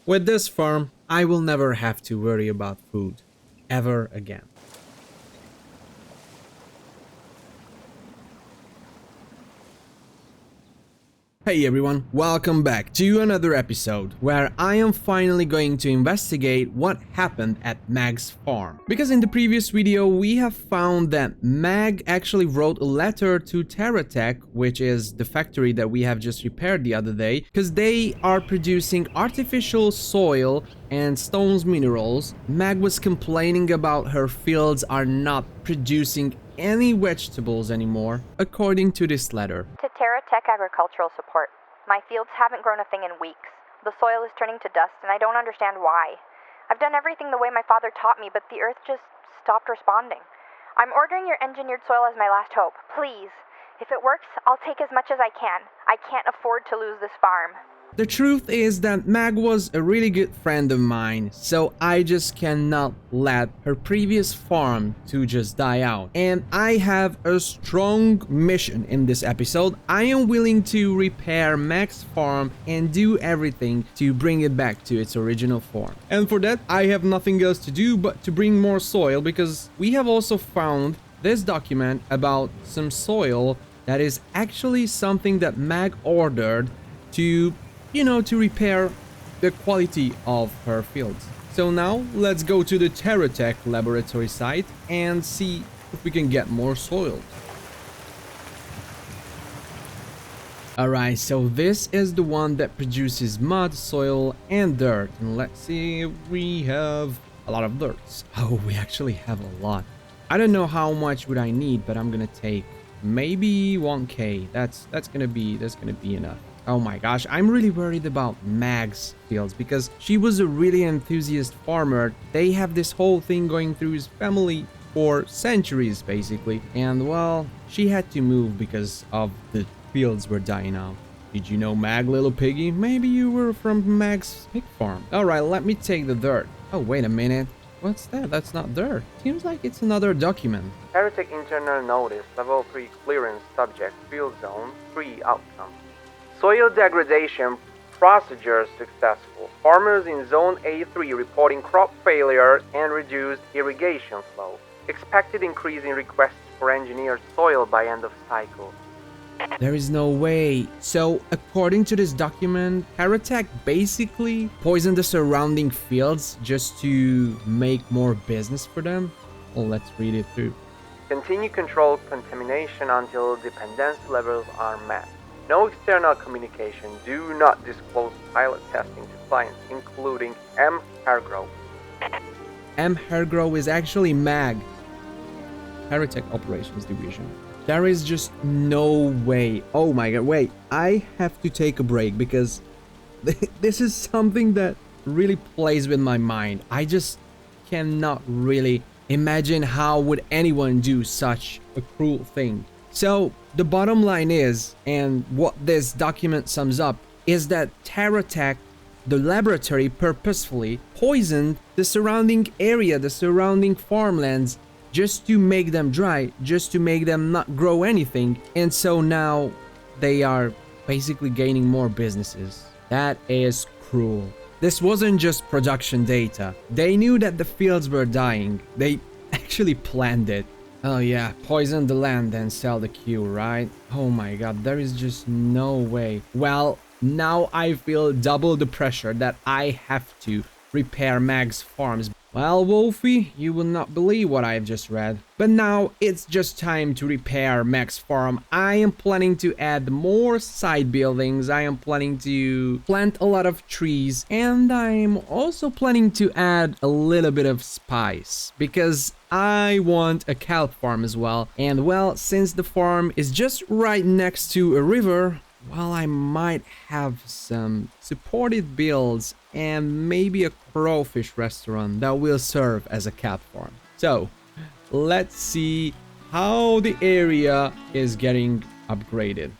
With this farm, I will never have to worry about food ever again. Hey everyone, welcome back to another episode where I am finally going to investigate what happened at Mag's farm. Because in the previous video we have found that Mag actually wrote a letter to TerraTech, which is the factory that we have just repaired the other day, because they are producing artificial soil and stones minerals. Mag was complaining about her fields are not producing any vegetables anymore, according to this letter. To Terra Tech Agricultural Support. My fields haven't grown a thing in weeks. The soil is turning to dust and I don't understand why. I've done everything the way my father taught me, but the earth just stopped responding. I'm ordering your engineered soil as my last hope. Please. If it works, I'll take as much as I can. I can't afford to lose this farm. The truth is that Mag was a really good friend of mine, so I just cannot let her previous farm to just die out. And I have a strong mission in this episode. I am willing to repair Mag's farm and do everything to bring it back to its original form. And for that, I have nothing else to do but to bring more soil, because we have also found this document about some soil that is actually something that Mag ordered to to repair the quality of her fields. So now let's go to the TerraTech laboratory site and see if we can get more soil. Alright, so this is the one that produces mud, soil, and dirt. And let's see if we have a lot of dirt. Oh, we actually have a lot. I don't know how much would I need, but I'm gonna take maybe 1k. That's gonna be enough. Oh my gosh, I'm really worried about Mag's fields because she was a really enthusiast farmer. They have this whole thing going through his family for centuries basically, and well, she had to move because of the fields were dying out. Did you know Mag, little piggy? Maybe you were from Mag's pig farm. Alright, let me take the dirt. Oh, wait a minute. What's that? That's not dirt. Seems like it's another document. Heretic internal notice, level 3 clearance subject, field zone, 3 outcome. Soil degradation procedure successful. Farmers in zone A3 reporting crop failure and reduced irrigation flow. Expected increase in requests for engineered soil by end of cycle. There is no way. So, according to this document, TerraTech basically poisoned the surrounding fields just to make more business for them. Well, let's read it through. Continue control contamination until dependency levels are met. No external communication. Do not disclose pilot testing to clients, including M. Hairgrove. M. Hairgrove is actually MAG, TerraTech Operations Division. There is just no way. Oh my god, wait. I have to take a break because this is something that really plays with my mind. I just cannot really imagine how would anyone do such a cruel thing. So, the bottom line is, and what this document sums up, is that TerraTech, the laboratory, purposefully poisoned the surrounding area, the surrounding farmlands, just to make them dry, just to make them not grow anything. And so now they are basically gaining more businesses. That is cruel. This wasn't just production data. They knew that the fields were dying. They actually planned it. Oh yeah, poison the land and sell the Q, right? Oh my god, there is just no way. Well, now I feel double the pressure that I have to repair Mag's farms. Well, Wolfie, you will not believe what I've just read. But now it's just time to repair Mag's farm. I am planning to add more side buildings. I am planning to plant a lot of trees. And I'm also planning to add a little bit of spice, because I want a kelp farm as well. And well, since the farm is just right next to a river, well, I might have some supported builds and maybe a crawfish restaurant that will serve as a kelp farm. So, let's see how the area is getting upgraded.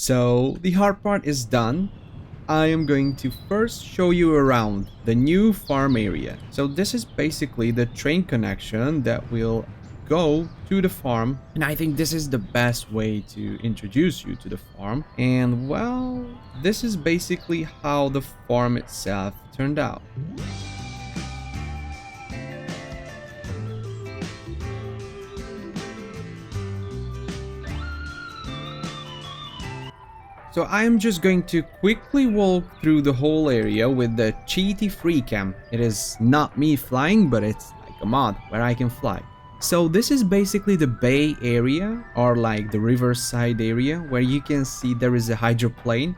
So the hard part is done. I am going to first show you around the new farm area. So this is basically the train connection that will go to the farm, and I think this is the best way to introduce you to the farm. And well, this is basically how the farm itself turned out. So I am just going to quickly walk through the whole area with the cheaty free cam. It is not me flying, but it's like a mod where I can fly. So this is basically the bay area, or like the riverside area, where you can see there is a hydroplane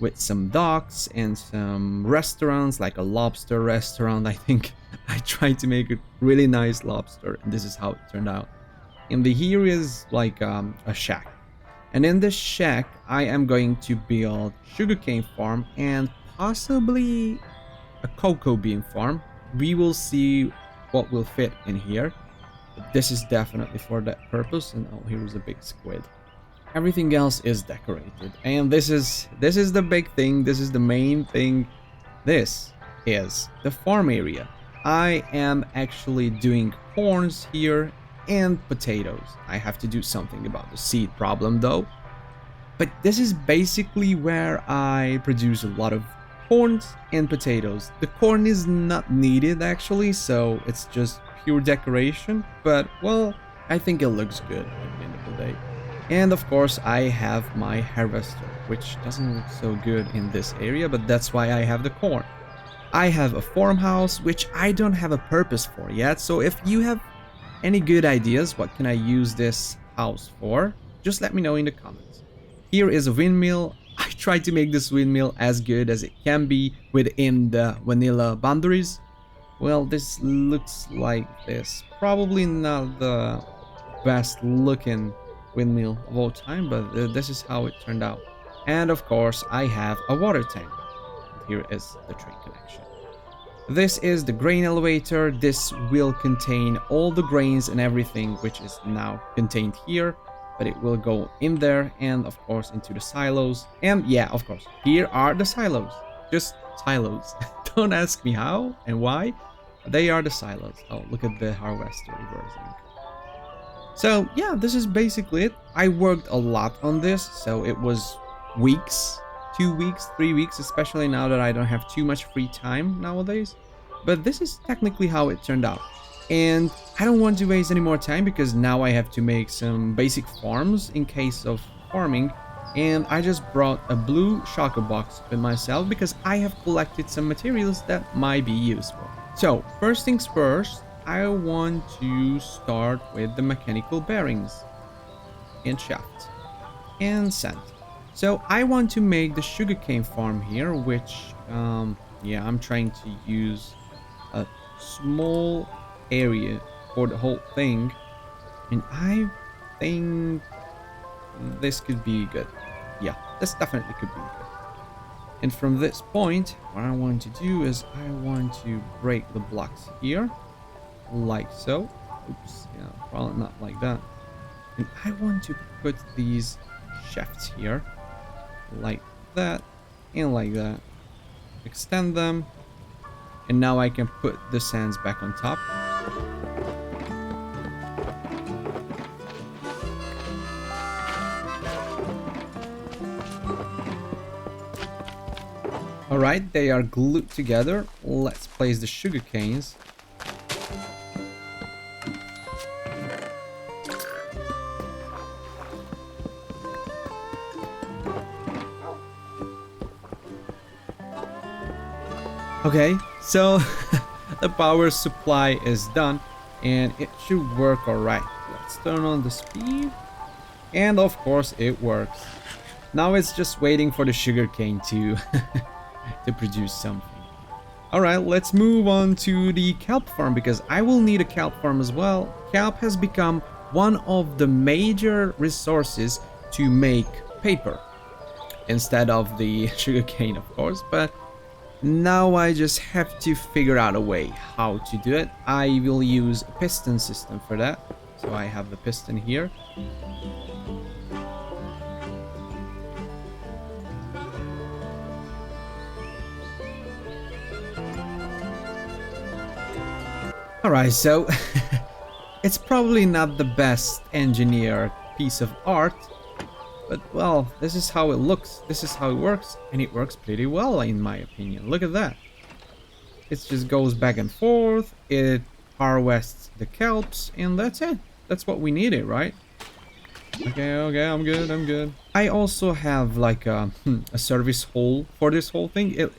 with some docks and some restaurants, like a lobster restaurant. I think I tried to make a really nice lobster, and this is how it turned out. And here is like a shack. And in this shack, I am going to build sugarcane farm and possibly a cocoa bean farm. We will see what will fit in here. But this is definitely for that purpose. And oh, here's a big squid. Everything else is decorated. And this is the big thing. This is the main thing. This is the farm area. I am actually doing corns here and potatoes. I have to do something about the seed problem though. But this is basically where I produce a lot of corns and potatoes. The corn is not needed actually, so it's just pure decoration. But well, I think it looks good at the end of the day. And of course I have my harvester, which doesn't look so good in this area, but that's why I have the corn. I have a farmhouse, which I don't have a purpose for yet, so if you have any good ideas what can I use this house for, just let me know in the comments. Here is a windmill. I tried to make this windmill as good as it can be within the vanilla boundaries. Well, this looks like this. Probably not the best looking windmill of all time, but this is how it turned out. And of course I have a water tank. Here is the train connection. This is the grain elevator. This will contain all the grains and everything which is now contained here, but it will go in there and of course into the silos. And yeah, of course, here are the silos. Just silos. Don't ask me how and why. They are the silos. Oh, look at the harvester reversing. So yeah, this is basically it. I worked a lot on this, so it was weeks. 2 weeks, 3 weeks, especially now that I don't have too much free time nowadays. But this is technically how it turned out. And I don't want to waste any more time because now I have to make some basic farms in case of farming. And I just brought a blue shulker box with myself because I have collected some materials that might be useful. So first things first, I want to start with the mechanical bearings and shaft and sand. So I want to make the sugarcane farm here, which, yeah, I'm trying to use a small area for the whole thing. And I think this could be good. Yeah, this definitely could be good. And from this point, what I want to do is I want to break the blocks here, like so. Oops, yeah, probably not like that. And I want to put these shafts here, like that and like that. Extend them, and now I can put the sands back on top. Alright, they are glued together. Let's place the sugar canes. Okay, so the power supply is done and it should work alright. Let's turn on the speed, and of course it works. Now it's just waiting for the sugarcane to to produce something. Alright, let's move on to the kelp farm because I will need a kelp farm as well. Kelp has become one of the major resources to make paper instead of the sugarcane, of course, but now I just have to figure out a way how to do it. I will use a piston system for that. So I have the piston here. Alright, so it's probably not the best engineered piece of art, but well, this is how it looks, this is how it works, and it works pretty well in my opinion. Look at that. It just goes back and forth, it harvests the kelps, and that's it. That's what we needed, right? Okay, I'm good. I also have like a service hole for this whole thing. It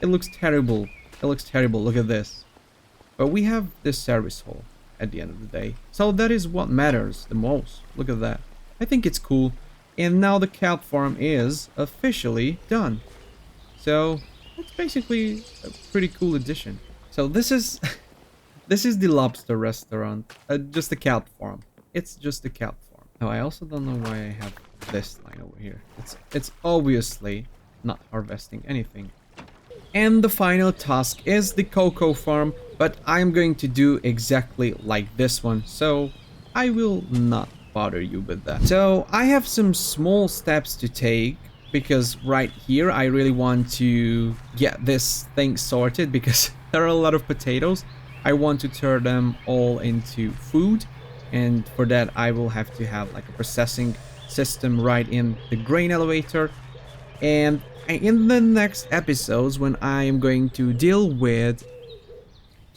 looks terrible. It looks terrible. Look at this. But we have this service hole at the end of the day. So that is what matters the most. Look at that. I think it's cool. And now the Kelp Farm is officially done. So it's basically a pretty cool addition. So this is this is the lobster restaurant. Just the Kelp Farm. It's just the Kelp Farm. Now I also don't know why I have this line over here. It's obviously not harvesting anything. And the final task is the cocoa farm, but I'm going to do exactly like this one, so I will not bother you with that. So I have some small steps to take, because right here I really want to get this thing sorted, because there are a lot of potatoes. I want to turn them all into food, and for that I will have to have like a processing system right in the grain elevator. And in the next episodes, when I am going to deal with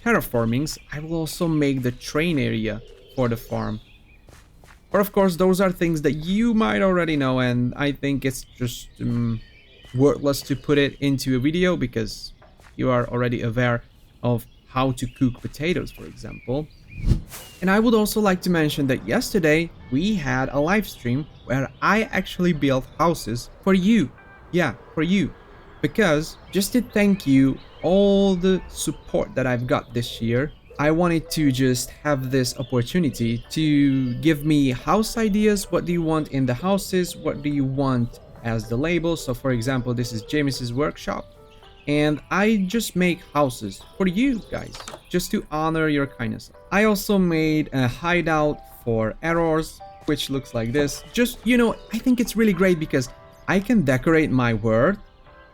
terraformings, I will also make the train area for the farm. But of course, those are things that you might already know, and I think it's just worthless to put it into a video, because you are already aware of how to cook potatoes, for example. And I would also like to mention that yesterday we had a live stream where I actually built houses for you. Yeah, for you. Because just to thank you all the support that I've got this year, I wanted to just have this opportunity to give me house ideas. What do you want in the houses? What do you want as the label? So for example, this is James's workshop. And I just make houses for you guys, just to honor your kindness. I also made a hideout for errors, which looks like this. Just, you know, I think it's really great because I can decorate my world,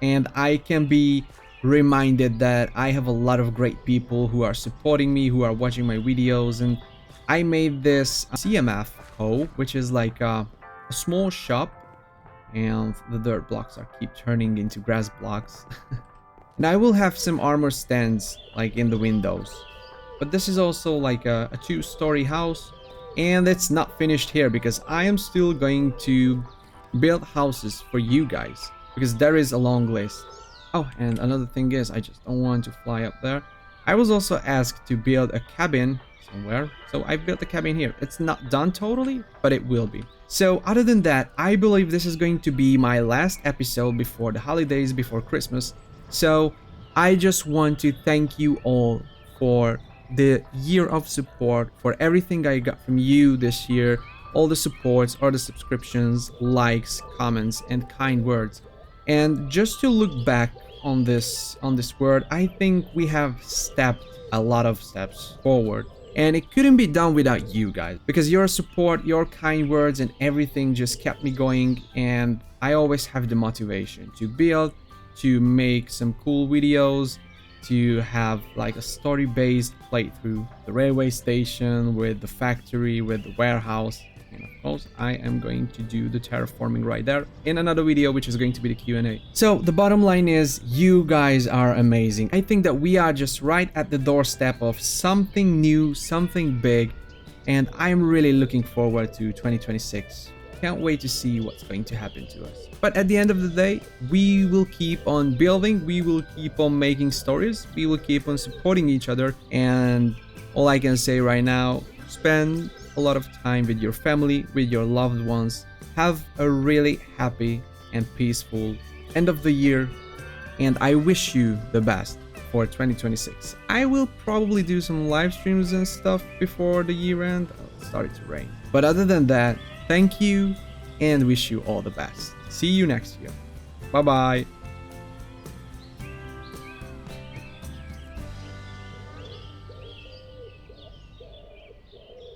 and I can be reminded that I have a lot of great people who are supporting me, who are watching my videos. And I made this CMF hole, which is like a small shop, and the dirt blocks are keep turning into grass blocks. And I will have some armor stands like in the windows. But this is also like a 2-story house, and it's not finished here because I am still going to build houses for you guys, because there is a long list. Oh, and another thing is, I just don't want to fly up there. I was also asked to build a cabin somewhere, so I built a cabin here. It's not done totally, but it will be. So other than that, I believe this is going to be my last episode before the holidays, before Christmas. So I just want to thank you all for the year of support, for everything I got from you this year, all the supports, all the subscriptions, likes, comments, and kind words. And just to look back on this word, I think we have stepped a lot of steps forward. And it couldn't be done without you guys, because your support, your kind words, and everything just kept me going. And I always have the motivation to build, to make some cool videos, to have like a story-based playthrough, the railway station, with the factory, with the warehouse. And of course, I am going to do the terraforming right there in another video, which is going to be the Q&A. So the bottom line is, you guys are amazing. I think that we are just right at the doorstep of something new, something big, and I'm really looking forward to 2026. Can't wait to see what's going to happen to us. But at the end of the day, we will keep on building, we will keep on making stories, we will keep on supporting each other. And all I can say right now, spend a lot of time with your family, with your loved ones. Have a really happy and peaceful end of the year, and I wish you the best for 2026. I will probably do some live streams and stuff before the year end. Oh, it started to rain. But other than that, thank you and wish you all the best. See you next year. Bye bye.